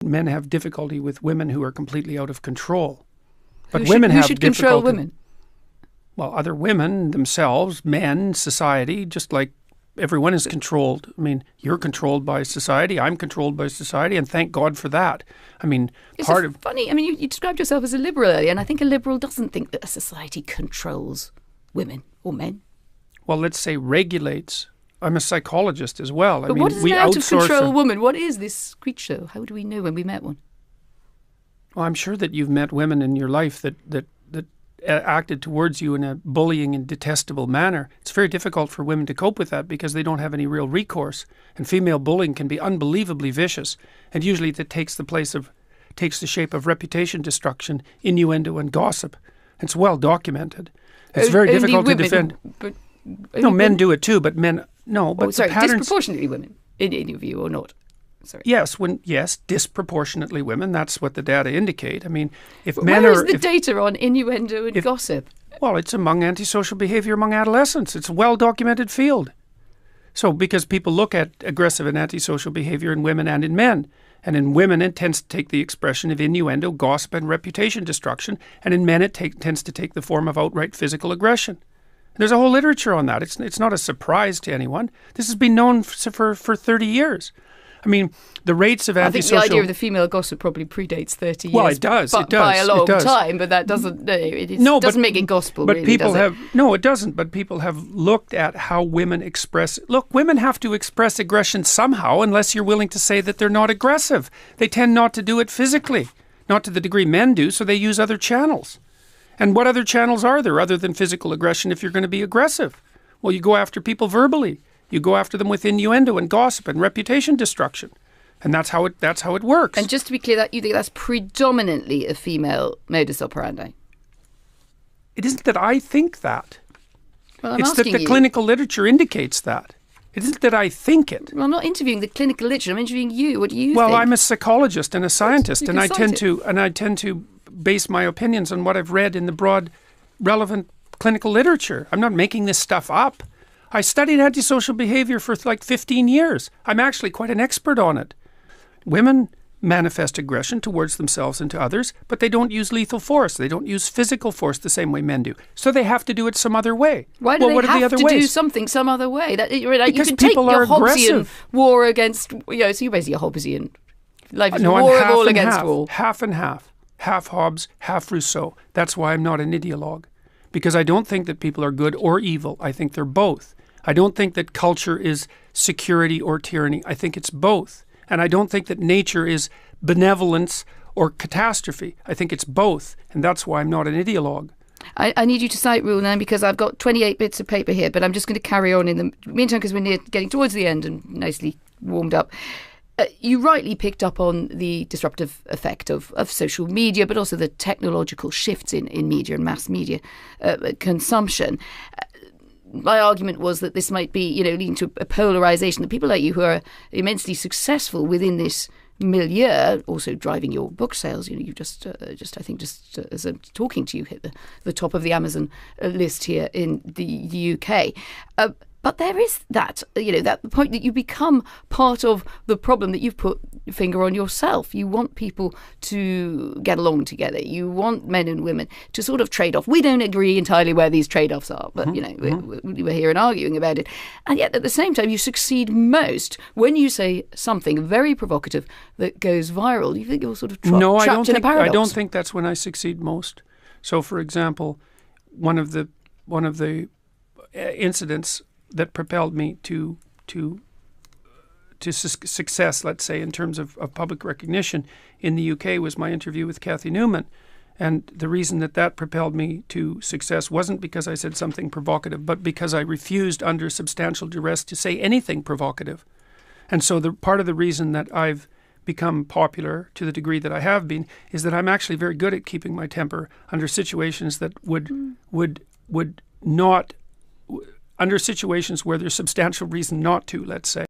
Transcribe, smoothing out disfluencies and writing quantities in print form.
men have difficulty with women who are completely out of control. But who women have should control difficulty. women? Well, other women themselves, men, society, just like everyone is controlled. I mean, you're controlled by society. I'm controlled by society, and thank God for that. I mean, It's funny. I mean, you described yourself as a liberal earlier, and I think a liberal doesn't think that a society controls women or men. Well, let's say regulates. I'm a psychologist as well. But what is an out-of-control woman? What is this creature? How do we know when we met one? Well, I'm sure that you've met women in your life that acted towards you in a bullying and detestable manner. It's very difficult for women to cope with that because they don't have any real recourse. And female bullying can be unbelievably vicious. And usually that takes the shape of reputation destruction, innuendo, and gossip. It's well documented. It's very difficult to defend. No, men do it too, but men no. But the patterns, disproportionately women, in your view, or not? Sorry. Yes, disproportionately women. That's what the data indicate. I mean, if but men where are... is the data on innuendo and gossip? Well, it's among antisocial behavior among adolescents. It's a well-documented field. So because people look at aggressive and antisocial behavior in women and in men. And in women, it tends to take the expression of innuendo, gossip, and reputation destruction. And in men, it tends to take the form of outright physical aggression. There's a whole literature on that. It's not a surprise to anyone. This has been known for 30 years. I mean, the rates of antisocial... I think the idea of the female gossip probably predates 30 years. Well, it does. By a long time, but that doesn't doesn't make it gospel, but really, people does it? No, it doesn't. But people have looked at how women express... Look, women have to express aggression somehow unless you're willing to say that they're not aggressive. They tend not to do it physically, not to the degree men do, so they use other channels. And what other channels are there other than physical aggression if you're going to be aggressive? Well, you go after people verbally. You go after them with innuendo and gossip and reputation destruction. And that's how it works. And just to be clear, that you think that's predominantly a female modus operandi? It isn't that I think that. Well, it's that the clinical literature indicates that. It isn't that I think it. Well, I'm not interviewing the clinical literature. I'm interviewing you. What do you think? Well, I'm a psychologist and a scientist, and I tend to to base my opinions on what I've read in the broad, relevant clinical literature. I'm not making this stuff up. I studied antisocial behavior for like 15 years. I'm actually quite an expert on it. Women manifest aggression towards themselves and to others, but they don't use lethal force. They don't use physical force the same way men do. So they have to do it some other way. Why do they have to do something some other way? Because you can take your Hobbesian war against, so you're basically a Hobbesian. Life is war of all against all. Half and half. Half Hobbes, half Rousseau. That's why I'm not an ideologue. Because I don't think that people are good or evil. I think they're both. I don't think that culture is security or tyranny. I think it's both. And I don't think that nature is benevolence or catastrophe. I think it's both. And that's why I'm not an ideologue. I need you to cite rule now because I've got 28 bits of paper here, but I'm just going to carry on in the meantime because we're getting towards the end and nicely warmed up. You rightly picked up on the disruptive effect of social media, but also the technological shifts in media and mass media consumption. My argument was that this might be, leading to a polarisation. That people like you who are immensely successful within this milieu, also driving your book sales. You just as I'm talking to you, hit the top of the Amazon list here in the UK. But there is that, that point that you become part of the problem that you've put your finger on yourself. You want people to get along together. You want men and women to sort of trade off. We don't agree entirely where these trade-offs are, but, we're here and arguing about it. And yet at the same time, you succeed most when you say something very provocative that goes viral. You think you're sort of trapped in a paradox. I don't think that's when I succeed most. So, for example, one of the incidents that propelled me to success, let's say, in terms of public recognition in the UK was my interview with Cathy Newman. And the reason that propelled me to success wasn't because I said something provocative, but because I refused under substantial duress to say anything provocative. And so part of the reason that I've become popular to the degree that I have been is that I'm actually very good at keeping my temper under situations that would not... under situations where there's substantial reason not to, let's say.